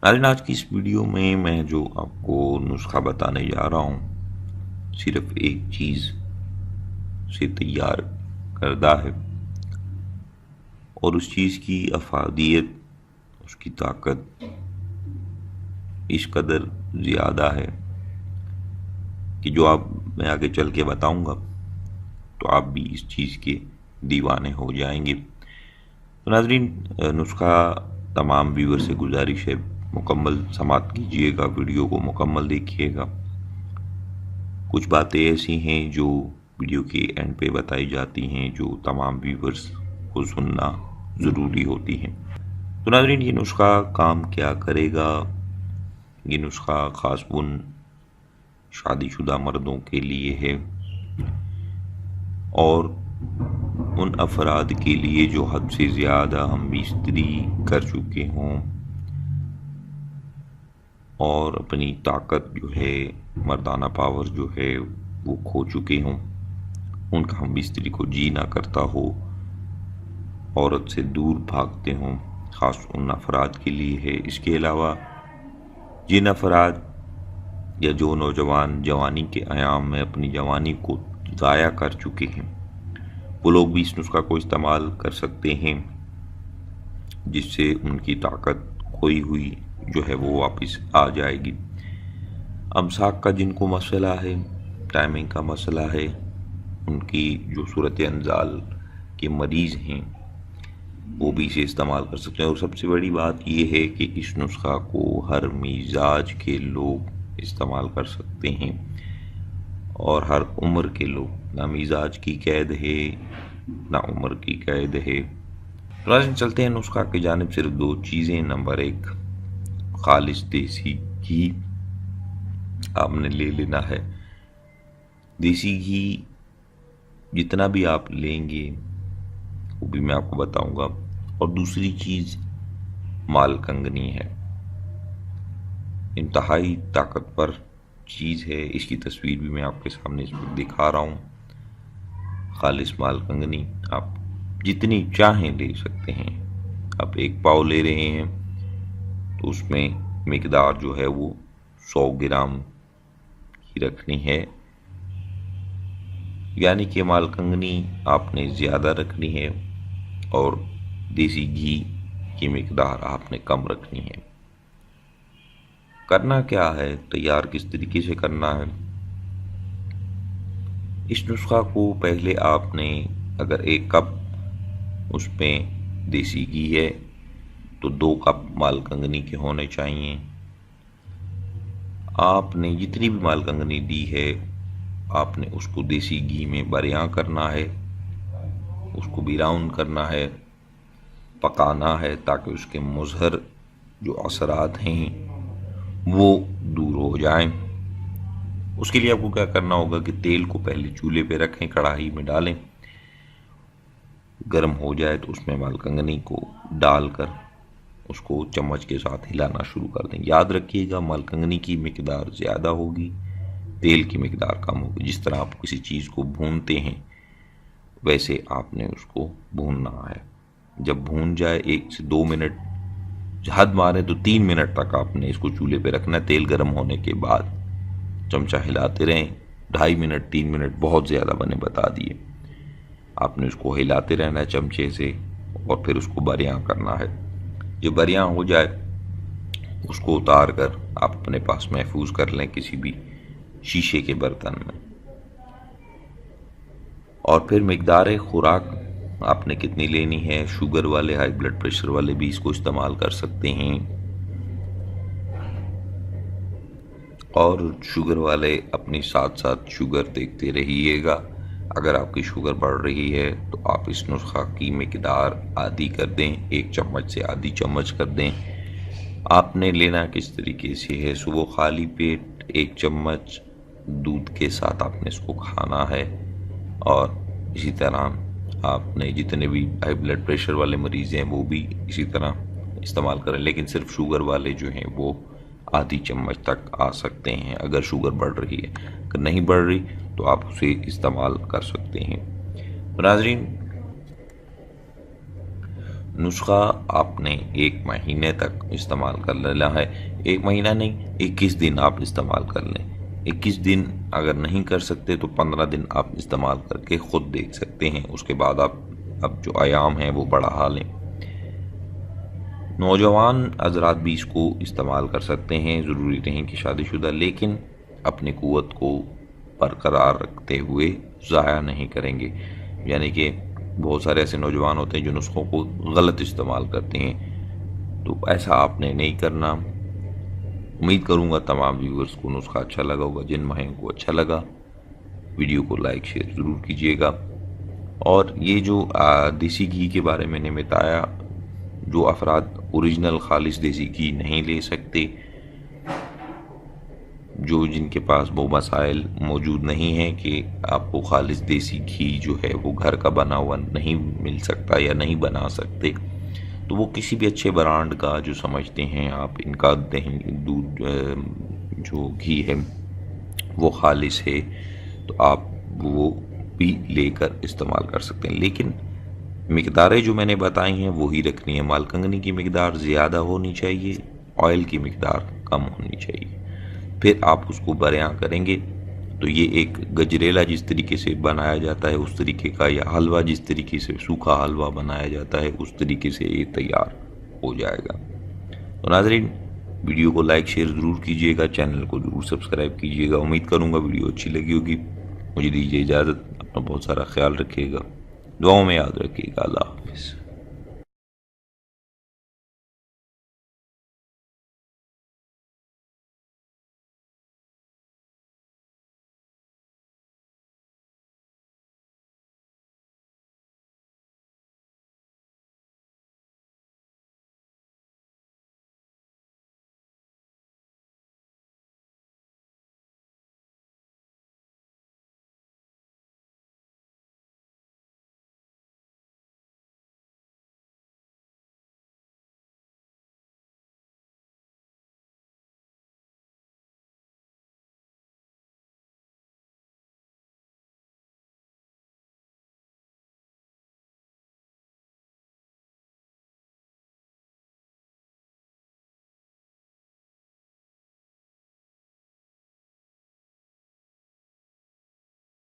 ناظرین، آج کی اس ویڈیو میں جو آپ کو نسخہ بتانے جا رہا ہوں صرف ایک چیز سے تیار کردہ ہے، اور اس چیز کی افادیت، اس کی طاقت اس قدر زیادہ ہے کہ جو آپ میں آگے چل کے بتاؤں گا تو آپ بھی اس چیز کے دیوانے ہو جائیں گے۔ تو ناظرین، نسخہ تمام ویور سے گزارش ہے مکمل سماعت کیجئے گا، ویڈیو کو مکمل دیکھیے گا۔ کچھ باتیں ایسی ہیں جو ویڈیو کے اینڈ پہ بتائی جاتی ہیں جو تمام ویورز کو سننا ضروری ہوتی ہیں۔ تو ناظرین، یہ نسخہ کام کیا کرے گا؟ یہ نسخہ خاص ان شادی شدہ مردوں کے لیے ہے اور ان افراد کے لیے جو حد سے زیادہ ہم بستری کر چکے ہوں اور اپنی طاقت جو ہے، مردانہ پاور جو ہے وہ کھو چکے ہوں، ان کا ہم بستری کو جی نہ کرتا ہو، عورت سے دور بھاگتے ہوں، خاص ان افراد کے لیے ہے۔ اس کے علاوہ جن افراد یا جو نوجوان جوانی کے ایام میں اپنی جوانی کو ضائع کر چکے ہیں، وہ لوگ بھی اس نسخہ کو استعمال کر سکتے ہیں، جس سے ان کی طاقت کھوئی ہوئی جو ہے وہ واپس آ جائے گی۔ امساک کا جن کو مسئلہ ہے، ٹائمنگ کا مسئلہ ہے، ان کی جو صورت انزال کے مریض ہیں وہ بھی اسے استعمال کر سکتے ہیں۔ اور سب سے بڑی بات یہ ہے کہ اس نسخہ کو ہر مزاج کے لوگ استعمال کر سکتے ہیں اور ہر عمر کے لوگ، نہ مزاج کی قید ہے نہ عمر کی قید ہے۔ ناظرین، چلتے ہیں نسخہ کی جانب۔ صرف دو چیزیں۔ نمبر ایک، خالص دیسی گھی آپ نے لے لینا ہے۔ دیسی گھی جتنا بھی آپ لیں گے وہ بھی میں آپ کو بتاؤں گا۔ اور دوسری چیز مال کنگنی ہے، انتہائی طاقتور چیز ہے، اس کی تصویر بھی میں آپ کے سامنے اس وقت دکھا رہا ہوں۔ خالص مال کنگنی آپ جتنی چاہیں لے سکتے ہیں۔ آپ ایک پاؤ لے رہے ہیں تو اس میں مقدار جو ہے وہ 100 گرام کی رکھنی ہے، یعنی کہ مال کنگنی آپ نے زیادہ رکھنی ہے اور دیسی گھی کی مقدار آپ نے کم رکھنی ہے۔ کرنا کیا ہے، تیار کس طریقے سے کرنا ہے؟ اس نسخہ کو پہلے آپ نے، اگر 1 کپ اس میں دیسی گھی ہے تو 2 کپ مال کنگنی کے ہونے چاہیے۔ آپ نے جتنی بھی مال کنگنی دی ہے آپ نے اس کو دیسی گھی میں بریاں کرنا ہے، اس کو براؤن کرنا ہے، پکانا ہے تاکہ اس کے مضر جو اثرات ہیں وہ دور ہو جائیں۔ اس کے لیے آپ کو کیا کرنا ہوگا کہ تیل کو پہلے چولہے پہ رکھیں، کڑاہی میں ڈالیں، گرم ہو جائے تو اس میں مال کنگنی کو ڈال کر اس کو چمچ کے ساتھ ہلانا شروع کر دیں۔ یاد رکھیے گا، مال کنگنی کی مقدار زیادہ ہوگی، تیل کی مقدار کم ہوگی۔ جس طرح آپ کسی چیز کو بھونتے ہیں ویسے آپ نے اس کو بھوننا ہے۔ جب بھون جائے 1 سے 2 منٹ، حد مارے تو 3 منٹ تک آپ نے اس کو چولہے پہ رکھنا ہے۔ تیل گرم ہونے کے بعد چمچہ ہلاتے رہیں، 2.5 منٹ 3 منٹ بہت زیادہ میں نے بتا دیے۔ آپ نے اس کو ہلاتے رہنا ہے چمچے سے اور پھر اس کو بریاں کرنا ہے۔ جب بریاں ہو جائے اس کو اتار کر آپ اپنے پاس محفوظ کر لیں کسی بھی شیشے کے برتن میں۔ اور پھر مقدار خوراک آپ نے کتنی لینی ہے، شوگر والے، ہائی بلڈ پریشر والے بھی اس کو استعمال کر سکتے ہیں، اور شوگر والے اپنی ساتھ ساتھ شوگر دیکھتے رہیے گا۔ اگر آپ کی شوگر بڑھ رہی ہے تو آپ اس نسخہ کی مقدار آدھی کر دیں، 1 چمچ سے آدھی چمچ کر دیں۔ آپ نے لینا کس طریقے سے ہے، صبح خالی پیٹ 1 چمچ دودھ کے ساتھ آپ نے اس کو کھانا ہے، اور اسی طرح آپ نے جتنے بھی ہائی بلڈ پریشر والے مریض ہیں وہ بھی اسی طرح استعمال کریں، لیکن صرف شوگر والے جو ہیں وہ آدھی چمچ تک آ سکتے ہیں اگر شوگر بڑھ رہی ہے۔ اگر نہیں بڑھ رہی تو آپ اسے استعمال کر سکتے ہیں۔ تو ناظرین، نسخہ آپ نے 1 مہینے تک استعمال کر لینا ہے، 1 مہینہ نہیں، 21 دن آپ استعمال کر لیں۔ 21 دن اگر نہیں کر سکتے تو 15 دن آپ استعمال کر کے خود دیکھ سکتے ہیں، اس کے بعد آپ اب جو ایام ہیں وہ بڑھا لیں۔ نوجوان حضرات بھی اس کو استعمال کر سکتے ہیں، ضروری نہیں کہ شادی شدہ، لیکن اپنی قوت کو برقرار رکھتے ہوئے ضائع نہیں کریں گے۔ یعنی کہ بہت سارے ایسے نوجوان ہوتے ہیں جو نسخوں کو غلط استعمال کرتے ہیں، تو ایسا آپ نے نہیں کرنا۔ امید کروں گا تمام ویورز کو نسخہ اچھا لگا ہوگا، جن ماہروں کو اچھا لگا ویڈیو کو لائک شیئر ضرور کیجیے گا۔ اور یہ جو دیسی گھی کے بارے میں نے بتایا، جو افراد اوریجنل خالص دیسی گھی نہیں لے سکتے، جن کے پاس وہ مسائل موجود نہیں ہیں کہ آپ کو خالص دیسی گھی جو ہے وہ گھر کا بنا ہوا نہیں مل سکتا یا نہیں بنا سکتے، تو وہ کسی بھی اچھے برانڈ کا جو سمجھتے ہیں آپ، ان کا دودھ جو گھی ہے وہ خالص ہے، تو آپ وہ بھی لے کر استعمال کر سکتے ہیں، لیکن مقداریں جو میں نے بتائی ہیں وہی رکھنی ہے۔ مالکنگنی کی مقدار زیادہ ہونی چاہیے، آئل کی مقدار کم ہونی چاہیے، پھر آپ اس کو بیاں کریں گے تو یہ ایک گجریلا جس طریقے سے بنایا جاتا ہے اس طریقے کا، یا حلوہ جس طریقے سے سوکھا حلوہ بنایا جاتا ہے اس طریقے سے یہ تیار ہو جائے گا۔ تو ناظرین، ویڈیو کو لائک شیئر ضرور کیجیے گا، چینل کو ضرور سبسکرائب کیجیے گا۔ امید کروں گا ویڈیو اچھی لگی ہوگی۔ مجھے دیجیے اجازت، اپنا بہت سارا خیال رکھیے گا، دعاؤں میں یاد رکھیے گا۔ اللہ حافظ۔